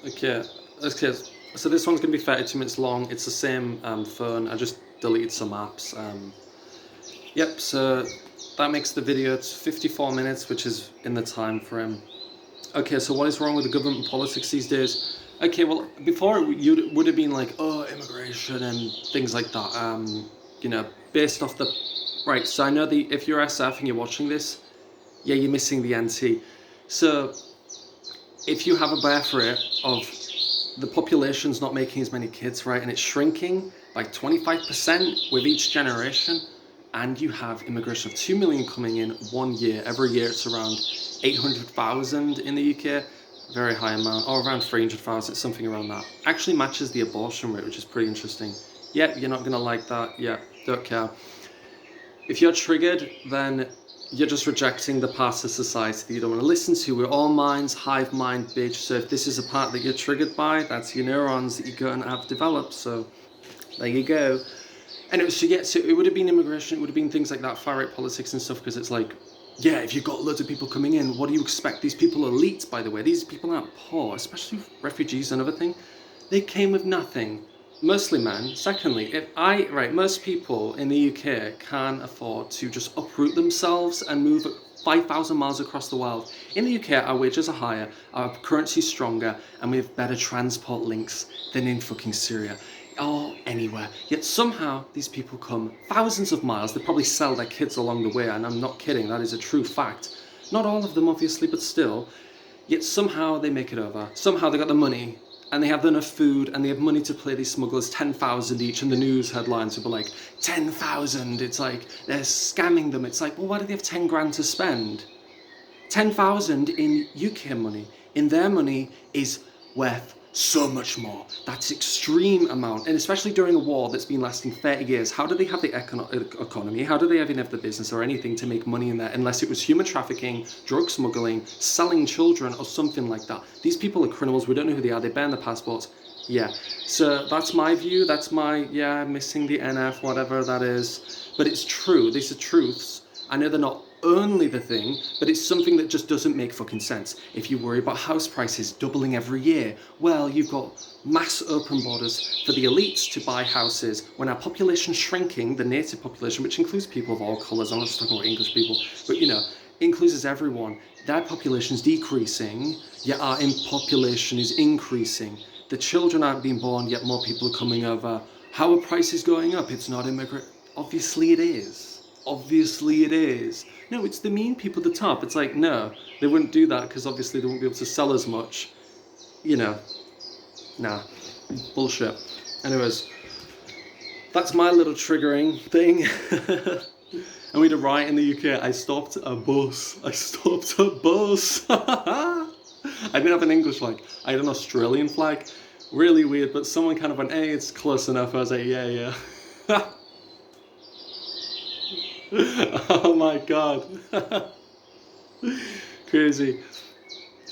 Okay, okay. So this one's gonna be 32 minutes long. It's the same phone. I just deleted some apps. Yep. So that makes the video. It's 54 minutes, which is in the time frame. Okay. So what is wrong with the government politics these days? Okay. Well, before you would have been like, oh, immigration and things like that. You know, based off the right. So I know the if you're SF and you're watching this, yeah, you're missing the NT. So if you have a birth rate of the population's not making as many kids, right, and it's shrinking by 25% with each generation, and you have immigration of 2 million coming in 1 year. Every year it's around 800,000 in the UK, very high amount, or around 300,000, something around that. Actually matches the abortion rate, which is pretty interesting. Yeah, you're not gonna like that. Yeah, don't care. If you're triggered, then you're just rejecting the part of society that you don't want to listen to. We're all minds, hive mind, bitch. So if this is a part that you're triggered by, that's your neurons that you're going to have developed. So there you go. And it was to get to, it would have been immigration, it would have been things like that, far right politics and stuff, because it's like, yeah, if you've got loads of people coming in, what do you expect? These people are elite, by the way. These people aren't poor, especially refugees and everything. They came with nothing. Mostly men. Secondly, most people in the UK can afford to just uproot themselves and move 5,000 miles across the world. In the UK, our wages are higher, our currency is stronger, and we have better transport links than in fucking Syria or anywhere. Yet somehow these people come thousands of miles. They probably sell their kids along the way, and I'm not kidding, that is a true fact. Not all of them, obviously, but still. Yet somehow they make it over. Somehow they got the money and they have enough food and they have money to pay these smugglers 10,000 each, and the news headlines will be like 10,000. It's like they're scamming them. It's like, well, why do they have 10 grand to spend? 10,000 in UK money, in their money, is worth so much more. That's extreme amount, and especially during a war that's been lasting 30 years. How do they have the economy? How do they even have the business or anything to make money in there unless it was human trafficking, drug smuggling, selling children, or something like that? These people are criminals. We don't know who they are. They ban their passports. Yeah, so that's my view. That's my, yeah, missing the NF, whatever that is. But it's true. These are truths. I know they're not only the thing, but it's something that just doesn't make fucking sense. If you worry about house prices doubling every year, well, you've got mass open borders for the elites to buy houses when our population's shrinking, the native population, which includes people of all colours, I'm not just talking about English people, but you know, includes everyone. Their population's decreasing, yet our population is increasing. The children aren't being born, yet more people are coming over. How are prices going up? It's not immigrant. Obviously it is. Obviously it is. No, it's the mean people at the top. It's like, no, they wouldn't do that because obviously they won't be able to sell as much. You know, nah, bullshit. Anyways, that's my little triggering thing. And we had a riot in the UK. I stopped a bus. I didn't have an English flag. I had an Australian flag. Really weird, but someone kind of went, hey, it's close enough. I was like, yeah. Oh my god. Crazy.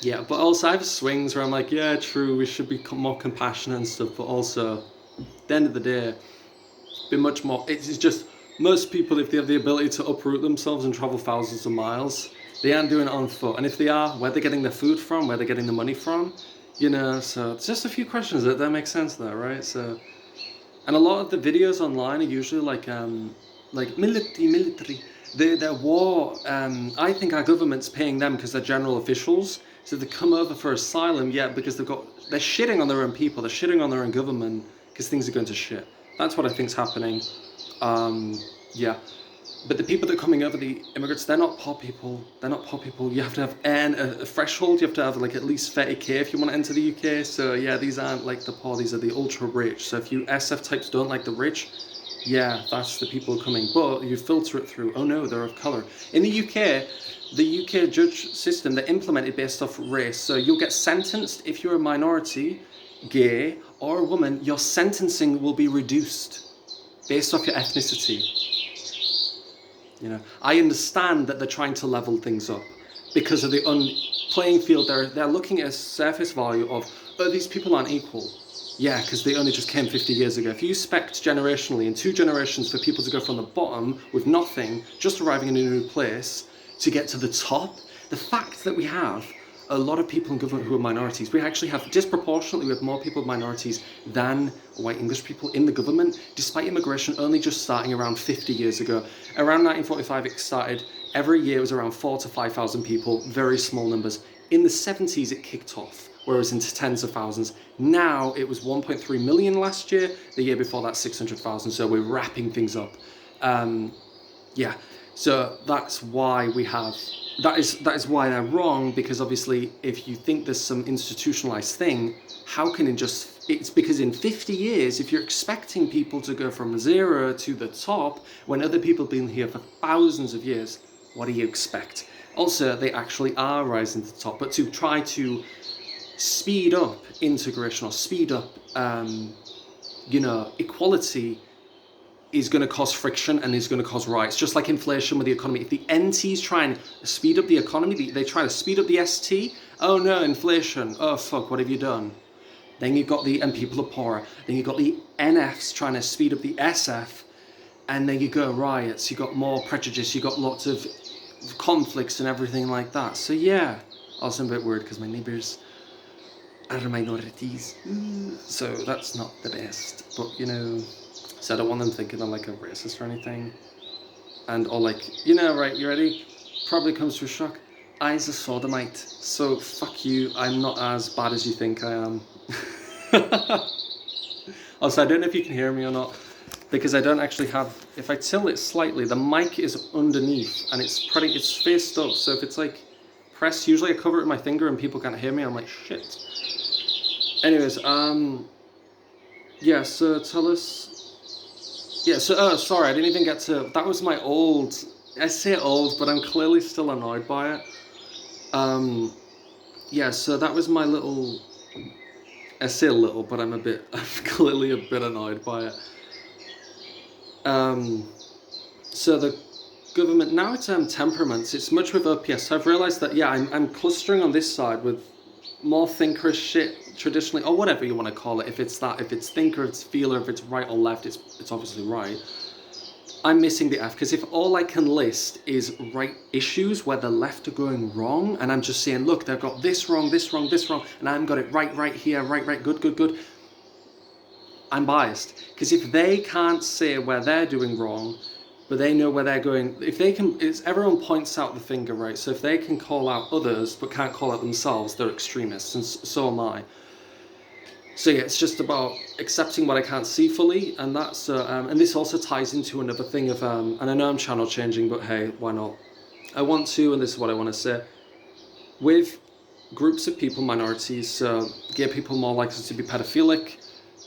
Yeah, but also I have swings where I'm like, yeah, true, we should be more compassionate and stuff, but also, at the end of the day, be much more, it's just, most people, if they have the ability to uproot themselves and travel thousands of miles, they aren't doing it on foot. And if they are, where they're getting their food from, where they're getting the money from, you know, so it's just a few questions that make sense there, right? So, and a lot of the videos online are usually like military. They're war. I think our government's paying them because they're general officials. So they come over for asylum, yeah, because they're shitting on their own people. They're shitting on their own government because things are going to shit. That's what I think's happening. Yeah. But the people that are coming over, the immigrants, they're not poor people. They're not poor people. You have to have a threshold. You have to have like at least 30k if you want to enter the UK. So yeah, these aren't like the poor. These are the ultra rich. So if you SF types don't like the rich, yeah, that's the people coming. But you filter it through, oh no, they're of colour. In the UK judge system, they're implemented based off race. So you'll get sentenced if you're a minority, gay, or a woman. Your sentencing will be reduced based off your ethnicity. You know, I understand that they're trying to level things up because of the playing field. They're looking at a surface value of, oh, these people aren't equal. Yeah, because they only just came 50 years ago. If you expect generationally, in 2 generations, for people to go from the bottom with nothing, just arriving in a new place, to get to the top, the fact that we have a lot of people in government who are minorities. We actually have disproportionately, we have more people minorities than white English people in the government, despite immigration only just starting around 50 years ago. Around 1945 it started. Every year it was around 4,000 to 5,000 people, very small numbers. In the 70s it kicked off, whereas into tens of thousands. Now it was 1.3 million last year, the year before that 600,000, so we're wrapping things up. Yeah, so that's why we have, that is why they're wrong, because obviously if you think there's some institutionalized thing, how can it just, it's because in 50 years, if you're expecting people to go from 0 to the top, when other people have been here for thousands of years, what do you expect? Also, they actually are rising to the top, but to try to speed up integration or speed up, you know, equality is going to cause friction and is going to cause riots, just like inflation with the economy. If the NTs try and speed up the economy, they try to speed up the ST, oh no, inflation, oh fuck, what have you done? Then you've got the, and people are poorer, then you've got the NFs trying to speed up the SF, and then you go riots, you got more prejudice, you got lots of conflicts and everything like that. So yeah, also I'm a bit worried because my neighbours are minorities, so that's not the best, but you know, so I don't want them thinking I'm like a racist or anything. And or like, you know, right, you ready? Probably comes to a shock. I's a sodomite, so fuck you, I'm not as bad as you think I am. Also, I don't know if you can hear me or not, because I don't actually have, if I tilt it slightly, the mic is underneath and it's faced up, so if it's like pressed, usually I cover it with my finger and people can't hear me, I'm like, shit. Anyways, yeah, so tell us. Yeah, so, oh, sorry, I didn't even get to, that was my old, I say old, but I'm clearly still annoyed by it. Yeah, so that was my little, I say a little, but I'm clearly a bit annoyed by it. So the government, now it's temperaments, it's much with OPS, so I've realised that, yeah, I'm clustering on this side with more thinkerish shit, traditionally, or whatever you want to call it, if it's that, if it's thinker, it's feeler, if it's right or left, it's obviously right. I'm missing the F, because if all I can list is right issues where the left are going wrong, and I'm just saying, look, they've got this wrong, this wrong, this wrong, and I've got it right here, right, good, I'm biased. Because if they can't say where they're doing wrong, but they know where they're going, if they can, everyone points out the finger, right? So if they can call out others, but can't call out themselves, they're extremists, and so am I. So yeah, it's just about accepting what I can't see fully, and that's, and this also ties into another thing of, and I know I'm channel changing, but hey, why not? I want to, and this is what I want to say, with groups of people, minorities, gay people more likely to be pedophilic,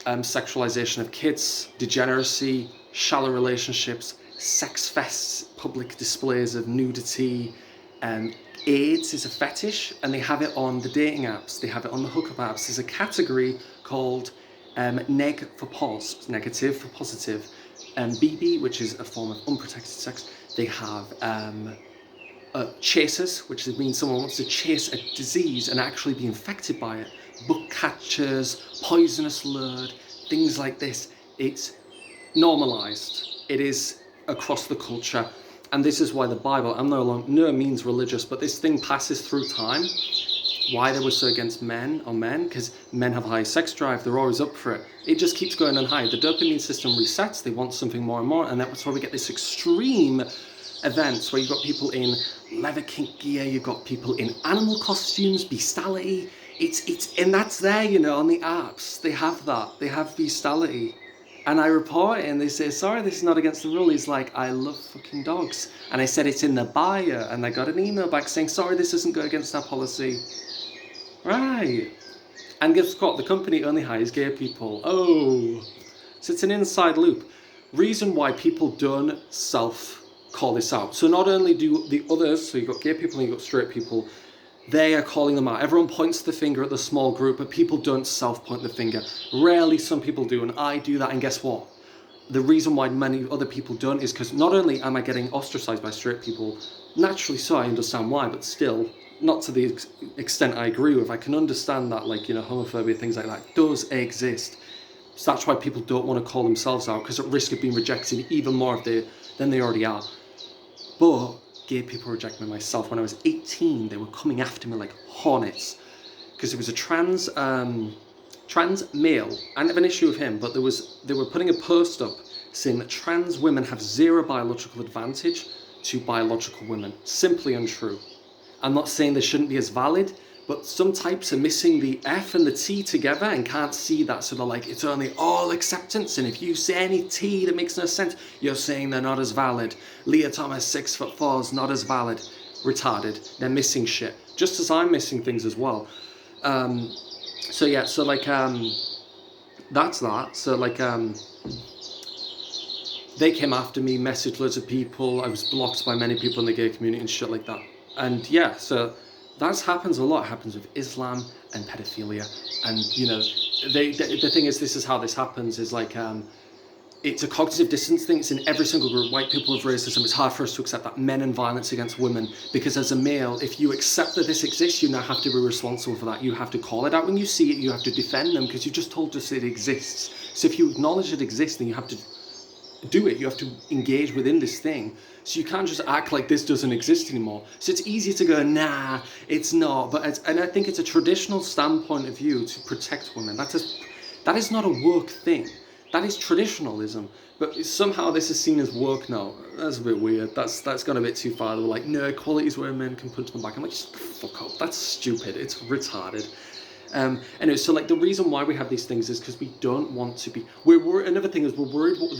sexualization of kids, degeneracy, shallow relationships, sex fests, public displays of nudity, AIDS is a fetish, and they have it on the dating apps, they have it on the hookup apps. There's a category called neg for pos, negative for positive, BB, which is a form of unprotected sex. They have chasers, which means someone wants to chase a disease and actually be infected by it. Book catchers, poisonous lure, things like this. It's normalized. It is across the culture. And this is why the Bible, I'm no means religious, but this thing passes through time. Why they were so against men, because men have a high sex drive, they're always up for it. It just keeps going on high. The dopamine system resets, they want something more and more, and that's why we get this extreme events where you've got people in leather kink gear, you've got people in animal costumes, bestiality. And that's there, you know, on the apps. They have that. They have bestiality. And I report it and they say, sorry, this is not against the rule. He's like, I love fucking dogs. And I said it's in the bio, and I got an email back saying, sorry, this doesn't go against our policy. Right. And guess what? The company only hires gay people. Oh. So it's an inside loop. Reason why people don't self-call this out. So not only do the others, so you've got gay people and you've got straight people, they are calling them out. Everyone points the finger at the small group, but people don't self-point the finger. Rarely some people do, and I do that, and guess what? The reason why many other people don't is because not only am I getting ostracized by straight people, naturally so, I understand why, but still, not to the extent I agree with. I can understand that, like, you know, homophobia, things like that, does exist. So that's why people don't want to call themselves out, because at risk of being rejected even more than they already are. But gay people reject me. Myself, when I was 18, they were coming after me like hornets because it was a trans male. I didn't have an issue with him, but they were putting a post up saying that trans women have zero biological advantage to biological women. Simply untrue. I'm not saying they shouldn't be as valid, but some types are missing the F and the T together and can't see that, so they're like, it's only all acceptance, and if you say any T that makes no sense, you're saying they're not as valid. Leah Thomas, 6'4", is not as valid. Retarded. They're missing shit. Just as I'm missing things as well. So yeah, so like, that's that. So like, they came after me, messaged loads of people, I was blocked by many people in the gay community and shit like that. And yeah, so that happens a lot. It happens with Islam and pedophilia. And you know, the thing is, this is how this happens, is like, it's a cognitive dissonance thing. It's in every single group. White people have racism. It's hard for us to accept that. Men and violence against women. Because as a male, if you accept that this exists, you now have to be responsible for that. You have to call it out when you see it. You have to defend them because you just told us it exists. So if you acknowledge it exists, then you have to do it. You have to engage within this thing. So you can't just act like this doesn't exist anymore. So it's easy to go, nah, it's not. And I think it's a traditional standpoint of view to protect women. That is not a woke thing. That is traditionalism. But somehow this is seen as woke now. That's a bit weird. That's gone a bit too far. They were like, no, equality is where men can punch them back. I'm like, just fuck up. That's stupid. It's retarded. Anyway, so like the reason why we have these things is because we don't want to be. Another thing is we're worried what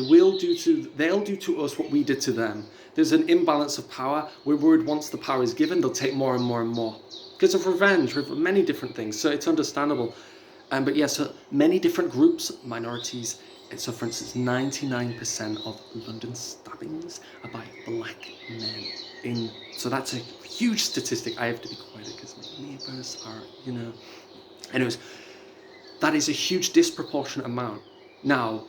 they'll do to us what we did to them. There's an imbalance of power. We're worried once the power is given, they'll take more and more and more because of revenge, many different things. So it's understandable. But yeah, so many different groups, minorities. So for instance, 99% of London stabbings are by black men. So that's a huge statistic. I have to be quiet because my neighbours are, you know. Anyways, that is a huge disproportionate amount. Now,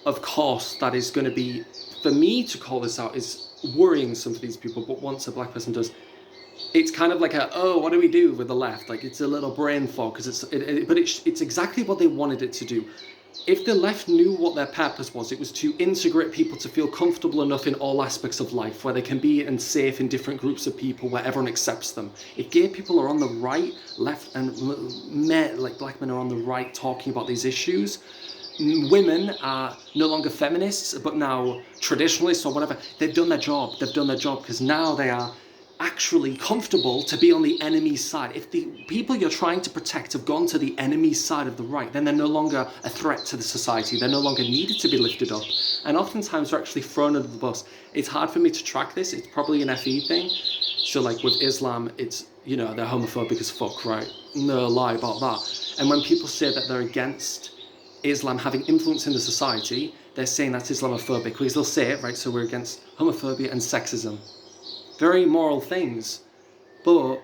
of course, that is going to be, for me to call this out is worrying some of these people, but once a black person does, it's kind of like what do we do with the left? Like, it's a little brain fog, because it's exactly what they wanted it to do. If the left knew what their purpose was, it was to integrate people to feel comfortable enough in all aspects of life, where they can be and safe in different groups of people, where everyone accepts them. If gay people are on the right, left, and like black men are on the right talking about these issues, women are no longer feminists, but now traditionalists or whatever. They've done their job. They've done their job because now they are actually comfortable to be on the enemy's side. If the people you're trying to protect have gone to the enemy's side of the right, then they're no longer a threat to the society. They're no longer needed to be lifted up. And oftentimes they're actually thrown under the bus. It's hard for me to track this. It's probably an FE thing. So like with Islam, it's, you know, they're homophobic as fuck, right? No lie about that. And when people say that they're against Islam having influence in the society, they're saying that's Islamophobic, because they'll say it, right? So we're against homophobia and sexism. Very moral things, but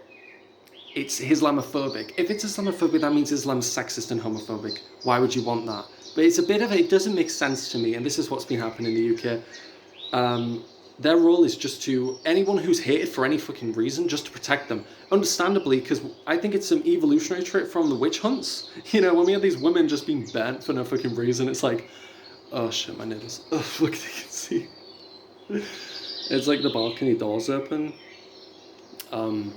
it's Islamophobic. If it's Islamophobic, that means Islam's sexist and homophobic. Why would you want that? But it's a bit of it doesn't make sense to me, and this is what's been happening in the UK. Their role is just to, anyone who's hated for any fucking reason, just to protect them. Understandably, because I think it's some evolutionary trait from the witch hunts. You know, when we have these women just being burnt for no fucking reason, it's like, oh shit, my nipples. Oh, look, they can see. It's like the balcony doors open, and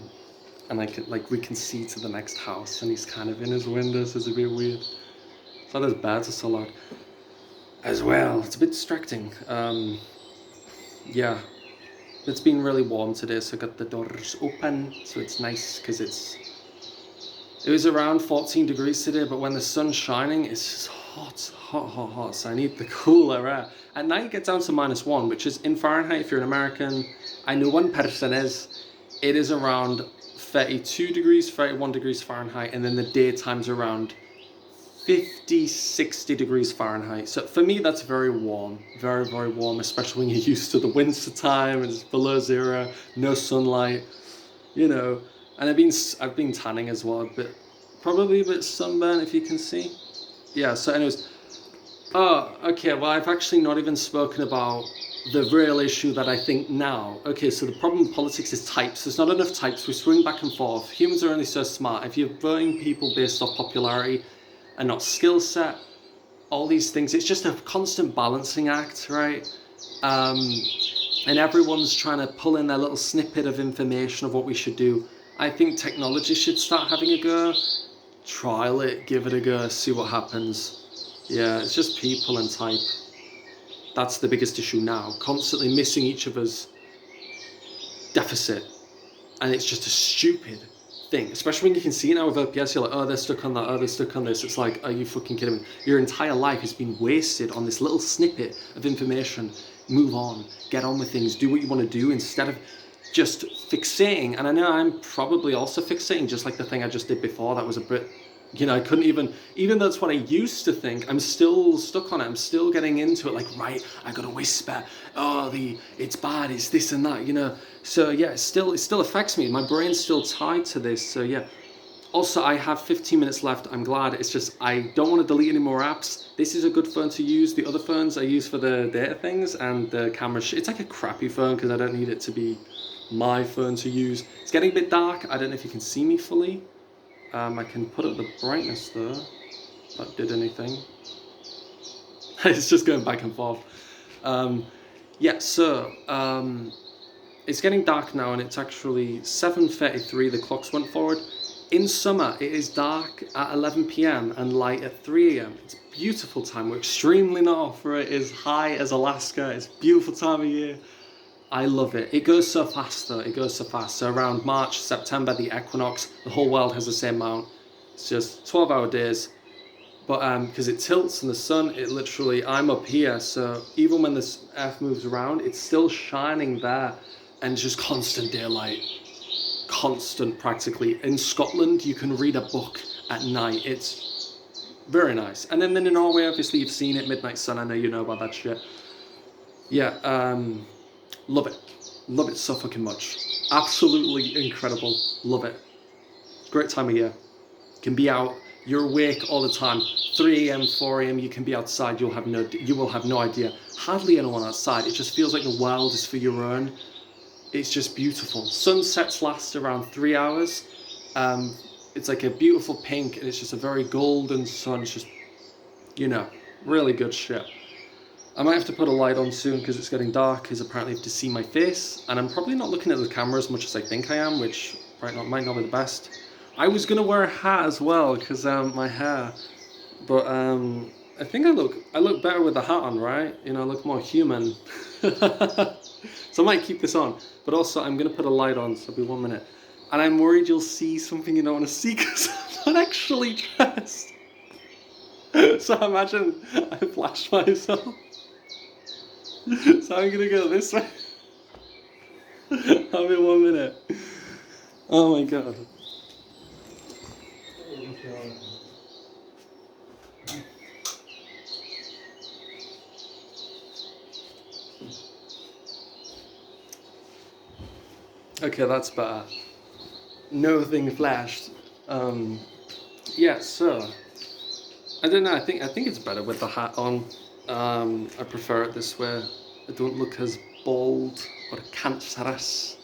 we can see to the next house, and he's kind of in his windows. It's a bit weird. So those birds are so loud as well. It's a bit distracting. Yeah, it's been really warm today, so I got the doors open, so it's nice because it was around 14 degrees today, but when the sun's shining, it's just hot, so I need the cooler air. At night it gets down to -1, which is in Fahrenheit. If you're an American, I know one person it is around 32 degrees, 31 degrees Fahrenheit, and then the daytime's around 50, 60 degrees Fahrenheit. So for me, that's very warm, very, very warm, especially when you're used to the winter time, it's below zero, no sunlight, you know. And I've been tanning as well, but probably a bit sunburnt, if you can see. Yeah, so anyways, oh, okay, well, I've actually not even spoken about the real issue that I think now. Okay, so the problem with politics is types. There's not enough types. We swing back and forth. Humans are only so smart. If you're voting people based off popularity and not skill set, all these things, it's just a constant balancing act, right? and everyone's trying to pull in their little snippet of information of what we should do. I think technology should start having a go. Trial it, give it a go, see what happens. Yeah, it's just people and type. That's the biggest issue now. Constantly missing each other's deficit. And it's just a stupid thing. Especially when you can see it now with OPS, you're like, oh, they're stuck on that, oh, they're stuck on this. It's like, are you fucking kidding me? Your entire life has been wasted on this little snippet of information. Move on, get on with things, do what you want to do instead of just fixating. And I know I'm probably also fixating, just like the thing I just did before. That was a bit, you know, I couldn't even though that's what I used to think, I'm still stuck on it. I'm still getting into it, like, right, I gotta whisper, oh, it's bad, it's this and that, you know. So yeah, it still affects me. My brain's still tied to this. So yeah. Also, I have 15 minutes left. I'm glad. It's just I don't want to delete any more apps. This is a good phone to use. The other phones I use for the data things and the camera. It's like a crappy phone because I don't need it to be my phone to use. It's getting a bit dark. I don't know if you can see me fully. I can put up the brightness though. If that did anything. It's just going back and forth. Yeah, so it's getting dark now and it's actually 7:33. The clocks went forward. In summer, it is dark at 11 p.m. and light at 3 a.m. It's a beautiful time. We're extremely north for it. It's high as Alaska. It's a beautiful time of year. I love it. It goes so fast though. It goes so fast. So around March, September, the equinox, the whole world has the same amount. It's just 12-hour days. But because it tilts in the sun, it literally, I'm up here. So even when the earth moves around, it's still shining there and just constant daylight. Constant practically. In Scotland you can read a book at night. It's very nice. And then in Norway, obviously you've seen it, Midnight Sun. I know you know about that shit. Yeah, love it so fucking much. Absolutely incredible. Love it. Great time of year. You can be out, you're awake all the time. 3 a.m, 4 a.m, you can be outside. You will have no idea. Hardly anyone outside. It just feels like the world is for your own. It's just beautiful. Sunsets last around 3 hours. It's like a beautiful pink and it's just a very golden sun. It's just, you know, really good shit. I might have to put a light on soon because it's getting dark, because apparently I have to see my face. And I'm probably not looking at the camera as much as I think I am, which might not be the best. I was going to wear a hat as well because my hair. But I think I look better with the hat on, right? You know, I look more human. So I might keep this on. But also, I'm going to put a light on, so it'll be 1 minute. And I'm worried you'll see something you don't want to see because I'm not actually dressed. So imagine I flash myself. So I'm going to go this way. I'll be 1 minute. Oh my god. Okay, that's better. Nothing flashed. Yeah, so I don't know. I think it's better with the hat on. I prefer it this way. I don't look as bald or cancerous.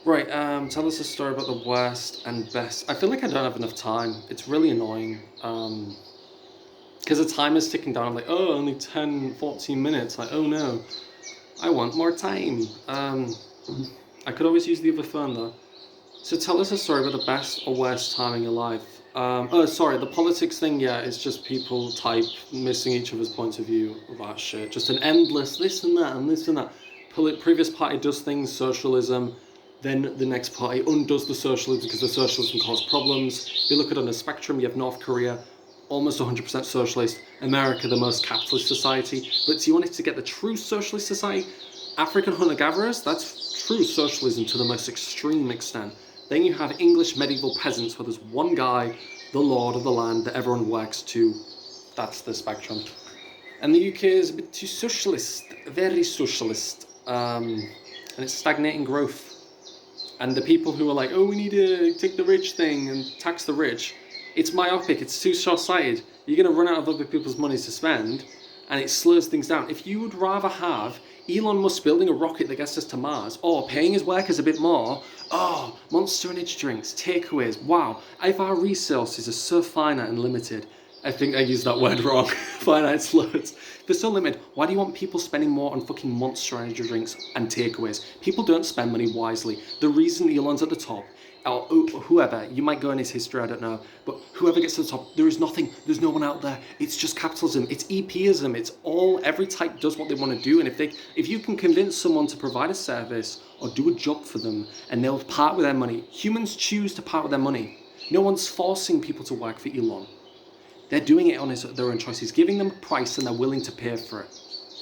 Right. Tell us a story about the worst and best. I feel like I don't have enough time. It's really annoying. Because the time is ticking down. I'm like, oh, only 10, 14 minutes. Like, oh no, I want more time. I could always use the other phone though. So tell us a story about the best or worst time in your life. Oh, sorry, the politics thing, yeah, it's just people type missing each other's points of view about shit. Just an endless this and that and this and that. Previous party does things, socialism, then the next party undoes the socialism because the socialism caused problems. If you look at it on a spectrum, you have North Korea, almost 100% socialist, America, the most capitalist society. But do you want it to get the true socialist society? African hunter-gatherers, that's true socialism to the most extreme extent. Then you have English medieval peasants where there's one guy, the lord of the land that everyone works to. That's the spectrum. And the UK is a bit too socialist, very socialist. And it's stagnating growth. And the people who are like, oh, we need to take the rich thing and tax the rich. It's myopic, it's too short-sighted. You're going to run out of other people's money to spend, and it slows things down. If you would rather have Elon Musk building a rocket that gets us to Mars, or paying his workers a bit more, oh, Monster Energy drinks, takeaways, wow. If our resources are so finite and limited, I think I used that word wrong. Finite slots. They're so limited. Why do you want people spending more on fucking Monster Energy drinks and takeaways? People don't spend money wisely. The reason Elon's at the top, or whoever, you might go in his history, I don't know, but whoever gets to the top, there is nothing, there's no one out there. It's just capitalism, it's EPism, it's all, every type does what they want to do, and if you can convince someone to provide a service or do a job for them, and they'll part with their money, humans choose to part with their money. No one's forcing people to work for Elon. They're doing it on their own choice. He's giving them a price and they're willing to pay for it.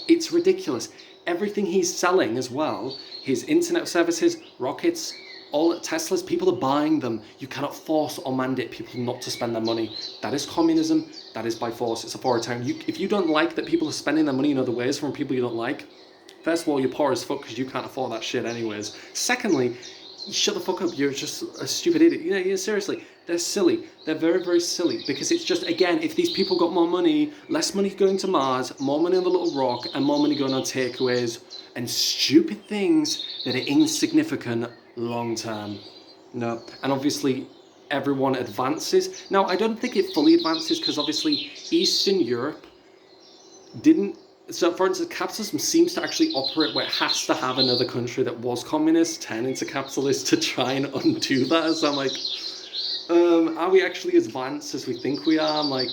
It's ridiculous. Everything he's selling as well, his internet services, rockets, all Teslas, people are buying them. You cannot force or mandate people not to spend their money. That is communism. That is by force. It's authoritarian. If you don't like that people are spending their money in other ways from people you don't like, first of all, you're poor as fuck because you can't afford that shit anyways. Secondly, shut the fuck up, you're just a stupid idiot. Yeah, seriously, they're silly. They're very, very silly because it's just, again, if these people got more money, less money going to Mars, more money on the little rock, and more money going on takeaways and stupid things that are insignificant long term. No, and obviously everyone advances. Now, I don't think it fully advances because obviously Eastern Europe didn't. So, for instance, capitalism seems to actually operate where it has to have another country that was communist turn into capitalist to try and undo that. So I'm like, are we actually as advanced as we think we are? I'm like,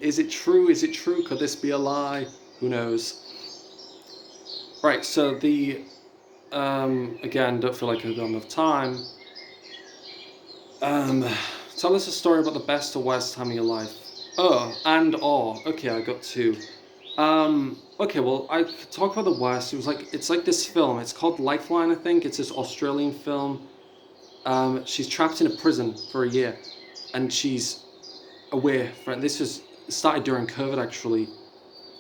is it true? Is it true? Could this be a lie? Who knows? Right, so again, don't feel like I've got enough time. Tell us a story about the best or worst time of your life. Okay, I got two. Okay, well, I could talk about the worst. It's like this film. It's called Lifeline, I think. It's this Australian film. She's trapped in a prison for a year, and she's away from. This was started during COVID, actually.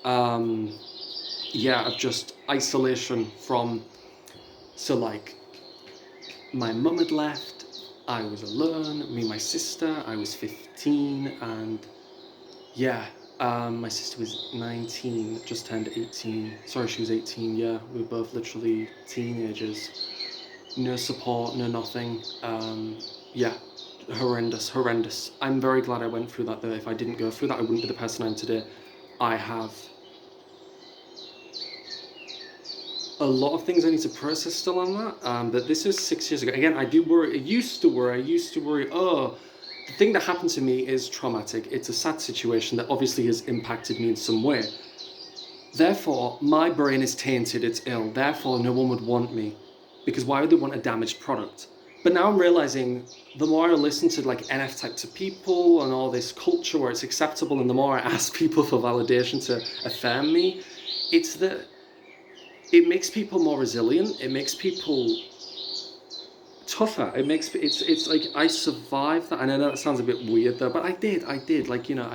Of just isolation from. So like, my mum had left. I was alone. Me and my sister. I was 15, and yeah. My sister was 19, just turned 18. Sorry, she was 18, yeah. We were both literally teenagers. No support, no nothing. Horrendous. I'm very glad I went through that though. If I didn't go through that, I wouldn't be the person I am today. I have a lot of things I need to process still on that. But this was 6 years ago. Again, I do worry. I used to worry, the thing that happened to me is traumatic. It's a sad situation that obviously has impacted me in some way. Therefore, my brain is tainted, it's ill. Therefore, no one would want me. Because why would they want a damaged product? But now I'm realizing the more I listen to like NF types of people and all this culture where it's acceptable, and the more I ask people for validation to affirm me, it's that it makes people more resilient. It makes people tougher. It's like I survived that. And I know that sounds a bit weird though, but I did. Like, you know,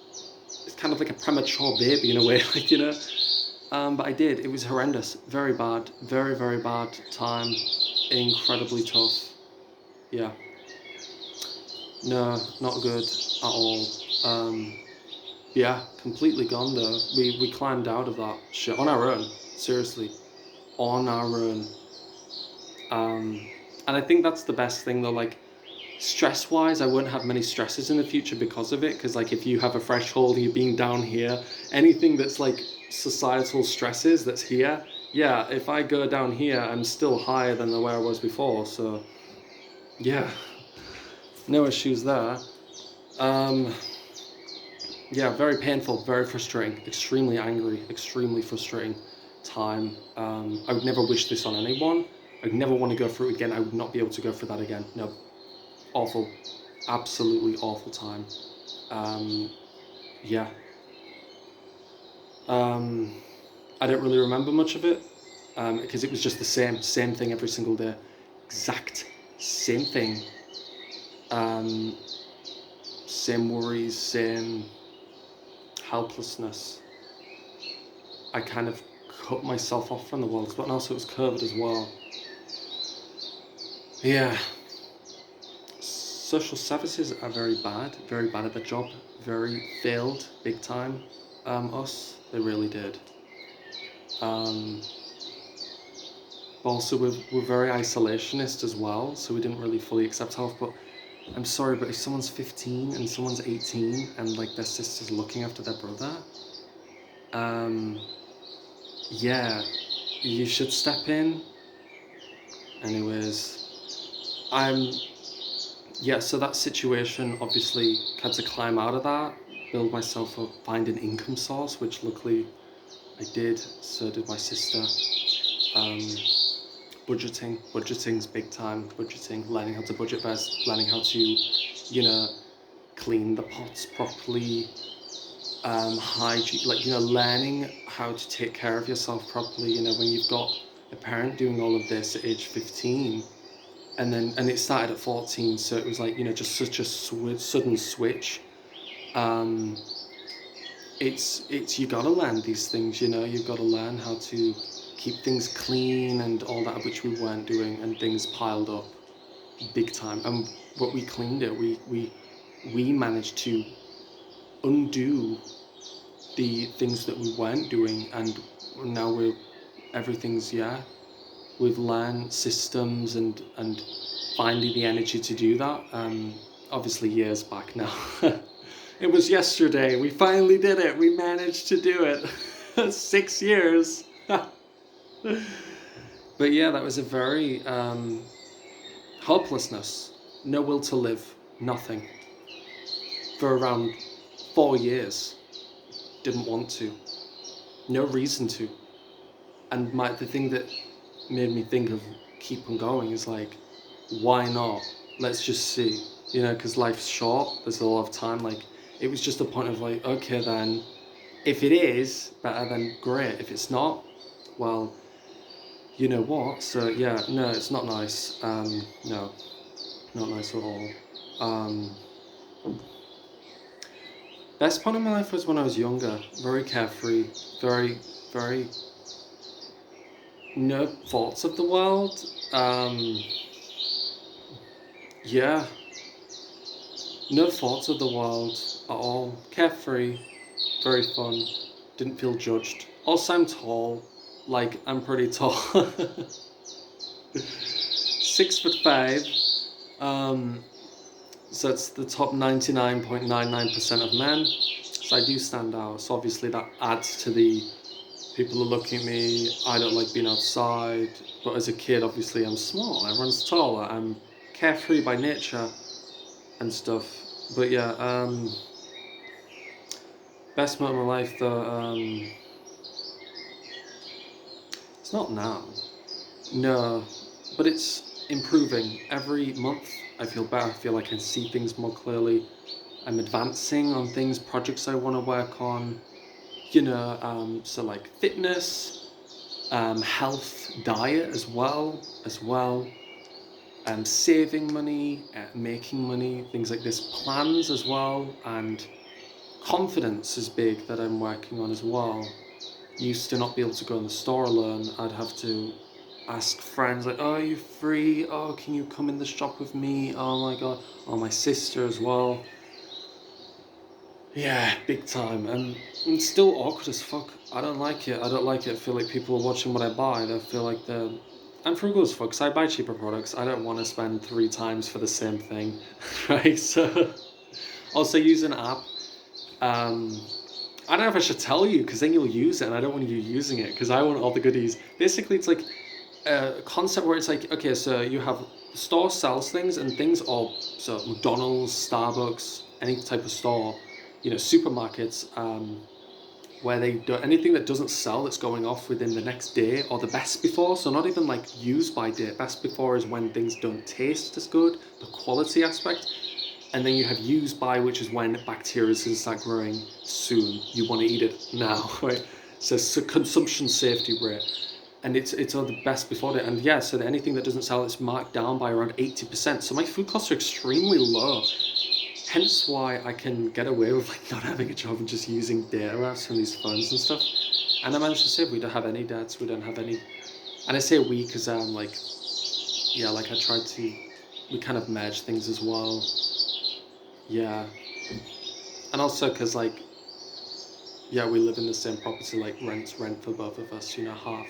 it's kind of like a premature baby in a way, like, you know. But I did. It was horrendous. Very bad. Very, very bad time. Incredibly tough. Yeah. No, not good at all. Yeah, completely gone though. We climbed out of that shit on our own. Seriously. On our own. And I think that's the best thing though, like stress wise, I won't have many stresses in the future because of it. Because like if you have a threshold, you're being down here, anything that's like societal stresses that's here, yeah, if I go down here, I'm still higher than where I was before. So yeah, no issues there. Yeah, very painful, very frustrating, extremely angry, extremely frustrating time. I would never wish this on anyone. I'd never want to go through it again. I would not be able to go through that again. No, awful, absolutely awful time. Yeah. I don't really remember much of it because it was just the same thing every single day, exact same thing. Same worries, same helplessness. I kind of cut myself off from the world, but also it was COVID as well. Yeah. Social services are very bad at their job, very failed, big time. Us, they really did. But also we're very isolationist as well, so we didn't really fully accept health. But I'm sorry, but if someone's 15 and someone's 18 and like their sister's looking after their brother, yeah, you should step in. Anyways, yeah, so that situation, obviously had to climb out of that, build myself up, find an income source, which luckily I did, so did my sister. Budgeting's big time, budgeting, learning how to budget best, learning how to, you know, clean the pots properly, hygiene, like, you know, learning how to take care of yourself properly, you know, when you've got a parent doing all of this at age 15, and it started at 14, so it was like, you know, just such a sudden switch. It's you gotta learn these things, you know, you've got to learn how to keep things clean and all that, which we weren't doing, and things piled up big time. And what we cleaned it, we managed to undo the things that we weren't doing, and now everything's, yeah, we've learned systems and finding the energy to do that. Obviously years back now. It was yesterday, we finally did it, we managed to do it. 6 years. But yeah, that was a very helplessness, no will to live, nothing, for around 4 years. Didn't want to, no reason to. And the thing that made me think of keep on going is like, why not? Let's just see, you know, because life's short, there's a lot of time. Like, it was just a point of like, okay then, if it is better, then great. If it's not, well, you know what? So yeah, no, it's not nice. No, not nice at all. Best part of my life was when I was younger, very carefree, very, very no thoughts of the world. Yeah, no thoughts of the world at all. Carefree, very fun, didn't feel judged. Also, I'm tall, like, I'm pretty tall. 6'5". So it's the top 99.99% of men. So I do stand out. So obviously that adds to the people are looking at me. I don't like being outside. But as a kid, obviously I'm small. Everyone's taller. I'm carefree by nature and stuff. But yeah, best moment of my life though, it's not now. No, but it's improving. Every month I feel better. I feel like I can see things more clearly. I'm advancing on things, projects I want to work on. You know, so like fitness, health, diet as well. Saving money, making money, things like this, plans as well, and confidence is big that I'm working on as well. Used to not be able to go in the store alone. I'd have to ask friends like, oh, are you free? Oh, can you come in the shop with me? Oh my god. Oh, my sister as well. Yeah, big time. And it's still awkward as fuck. I don't like it. I don't like it. I feel like people are watching what I buy. They feel like I'm frugal as fuck, so I buy cheaper products. I don't want to spend 3 times for the same thing, right? So, also use an app. I don't know if I should tell you, because then you'll use it, and I don't want you using it, because I want all the goodies. Basically, it's like a concept where it's like, okay, so you have store sells things and things, or so McDonald's, Starbucks, any type of store, you know, supermarkets, where they do anything that doesn't sell that's going off within the next day or the best before. So not even like use by date. Best before is when things don't taste as good, the quality aspect. And then you have use by, which is when bacteria start growing soon. You want to eat it now, right? So it's a consumption safety rate. And it's all the best before date. And yeah, so anything that doesn't sell, it's marked down by around 80%. So my food costs are extremely low. Hence why I can get away with like not having a job and just using data apps from these phones and stuff. And I managed to save. We don't have any debts. We don't have any. And I say we because like, yeah, like I tried to. We kind of merge things as well. Yeah. And also because like, yeah, we live in the same property. Like rent for both of us. You know, half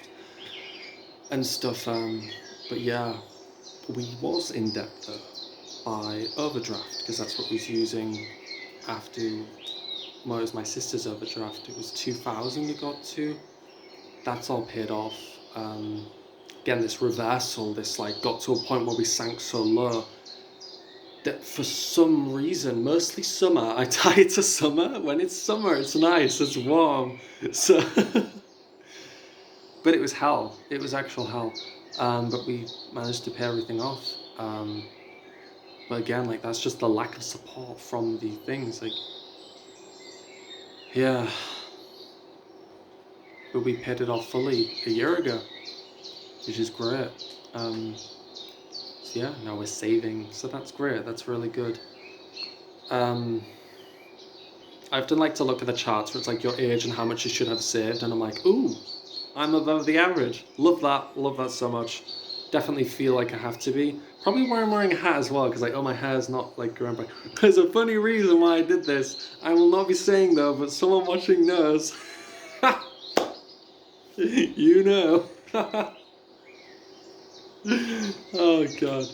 and stuff. But yeah, we was in debt though. buy overdraft, because that's what we was using after, well, it was my sister's overdraft. It was 2,000 we got to. That's all paid off. Again, this reversal, this like got to a point where we sank so low that for some reason, mostly summer, I tie it to summer. When it's summer, it's nice, it's warm. So, but it was hell. It was actual hell. But we managed to pay everything off. But again, like that's just the lack of support from the things. Like, yeah. But we paid it off fully a year ago, which is great. So yeah, now we're saving, so that's great, that's really good. I often like to look at the charts where it's like your age and how much you should have saved, and I'm like, ooh, I'm above the average. Love that so much. Definitely feel like I have to be. Probably why I'm wearing a hat as well, because like, oh, my hair's not like growing back. There's a funny reason why I did this. I will not be saying though, but someone watching knows. You know. Oh god.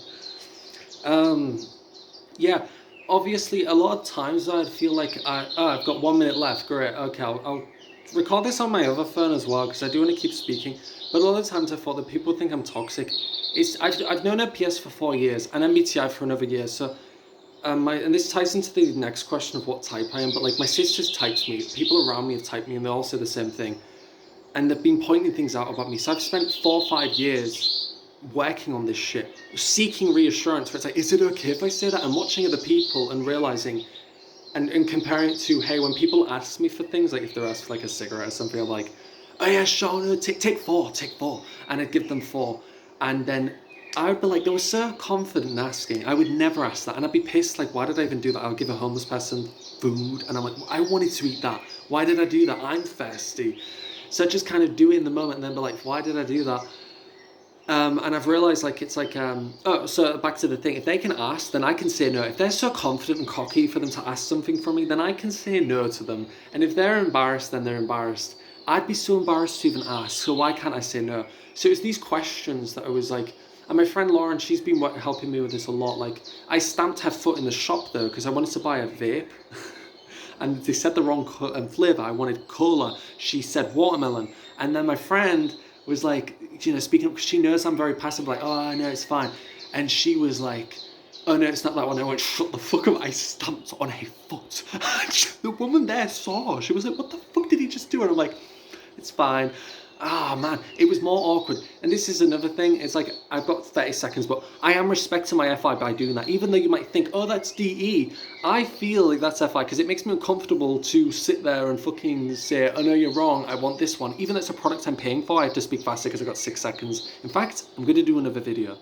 Yeah, obviously a lot of times I'd feel like I've got 1 minute left. Great, okay, I'll record this on my other phone as well, because I do want to keep speaking. But a lot of times I thought that people think I'm toxic. I've known OPS for 4 years and MBTI for another year, so and this ties into the next question of what type I am, but like my sisters typed me, people around me have typed me, and they all say the same thing. And they've been pointing things out about me. So I've spent 4 or 5 years working on this shit, seeking reassurance where it's like, is it okay if I say that? And watching other people and realizing, and comparing it to, hey, when people ask me for things, like if they're asked for like a cigarette or something, I'm like, oh yeah, sure, no, take four. And I'd give them 4. And then I would be like, they were so confident in asking. I would never ask that. And I'd be pissed, like, why did I even do that? I'll give a homeless person food. And I'm like, I wanted to eat that. Why did I do that? I'm thirsty. So just kind of do it in the moment and then be like, why did I do that? And I've realized, like, it's like, so back to the thing, if they can ask, then I can say no. If they're so confident and cocky for them to ask something from me, then I can say no to them. And if they're embarrassed, then they're embarrassed. I'd be so embarrassed to even ask, so why can't I say no? So it was these questions that I was like, and my friend Lauren, she's been helping me with this a lot. Like, I stamped her foot in the shop though, because I wanted to buy a vape. And they said the wrong flavour. I wanted cola. She said watermelon. And then my friend was like, you know, speaking up, because she knows I'm very passive, like, oh, no, it's fine. And she was like, oh, no, it's not that one. I went, shut the fuck up. I stamped on her foot. The woman there saw. She was like, what the fuck did he just do? And I'm like, it's fine. Ah, man, it was more awkward. And this is another thing. It's like, I've got 30 seconds, but I am respecting my FI by doing that. Even though you might think, oh, that's DE. I feel like that's FI because it makes me uncomfortable to sit there and fucking say, oh, no, you're wrong. I want this one. Even though it's a product I'm paying for, I have to speak faster because I've got 6 seconds. In fact, I'm going to do another video.